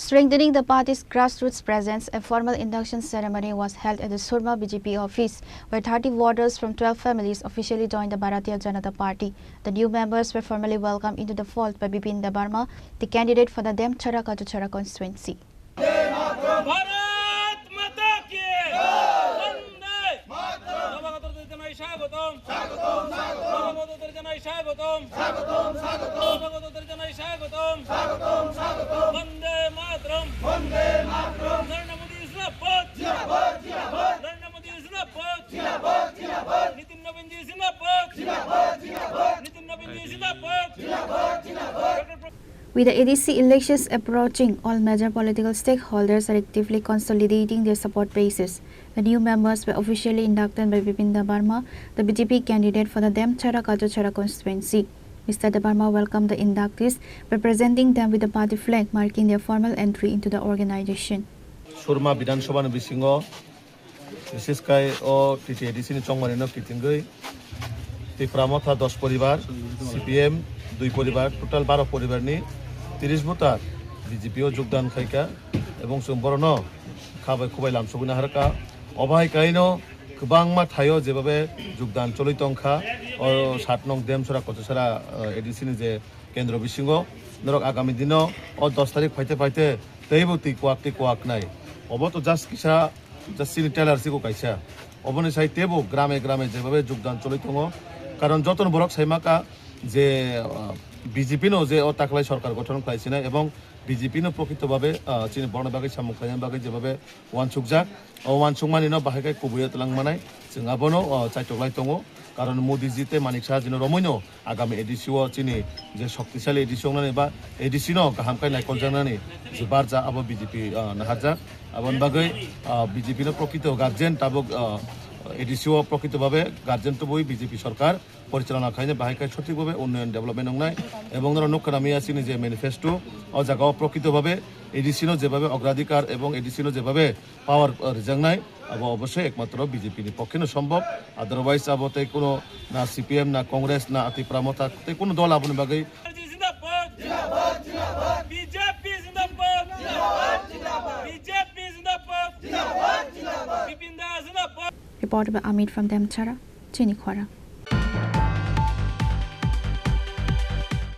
Strengthening the party's grassroots presence, a formal induction ceremony was held at the Surma BJP office, where 30 voters from 12 families officially joined the Bharatiya Janata Party. The new members were formally welcomed into the fold by Bipin Debarma, the candidate for the Demchara Katuchara constituency. With the ADC elections approaching, all major political stakeholders are actively consolidating their support bases. The new members were officially inducted by Bipin Debarma, the BJP candidate for the Demchara Katuchara constituency. Mr. Debarma welcomed the inductees by presenting them with the party flag, marking their formal entry into the organization. Surma Bidan Soban Bisingo, Mrs. Kai or TTADC in Chongmarino Kitingui, the Pramotha Dos Poribar, CPM, Dui Poribar, total bar of Poribarni, Tiris Butar, BGPO Jugdan Kaika, Ebong Sumborono, Kaba Kubalam Subuna Haraka, Obai Kaino, Kubangma Tayo Zebabe, Jugdan Cholitonka, or Shatnong Dem Sura Kotosara, Edison is a Kendro Bisingo, Norok Agamidino, or Dostari Pate, Taibuti Kwak Nai. Oboto just Kisha, just see Teller Sigo Kaisha. Obonisai Tebo, Grame Zebabe, Jugdan Cholitongo, Karon Joton Borok Saimaka, যে BJP no যে তাকলাই সরকার গঠন করাইছে না এবং BJP no প্রকৃতভাবে চীন বর্ণবাগী সামুখায়ান বাগী যেভাবে ওয়ানসুকজাক ওয়ানসুকমানিনো বাহাইকাই কুবুয়ে তলাংমানাই जों আবনো চাইটকলাই দङ কারণ মোদিজিতে মানিক সাহা जिनो रमैनो आगामी एडिसिओ चिनि जे शक्तिशाली एडिसिओ नानै बा एडिसिनो गाहामखाय नायकल जानानै जे बारजा आबो बिजेपि नाहाजा आबन बागै बिजेपि नो प्रकृत गार्जेन ताबो एडिसिओ प्रकृतभाবে गार्जेन तो बই বিজেপি সরকার পরিচালনা খাইনে বাহাইকাই সঠিকভাবে উন্নয়ন ডেভেলপমেন্ট নংনাই এবং নকরামি আসিনি যে ম্যানিফেস্টো ও জায়গাও প্রকৃতভাবে এডিসিনো যেভাবে অগ্রাধিকার এবং এডিসিনো যেভাবে পাওয়ার রিজাংনাই আবো অবশ্যই একমাত্র বিজেপি নি পক্ষে সম্ভব আদারওয়াইজ আবতে কোনো না সিপিএম না কংগ্রেস না আতি প্রামতা কোনো দল আপনি বাগৈ Reported by Amit from Demchara, Chinikhwara.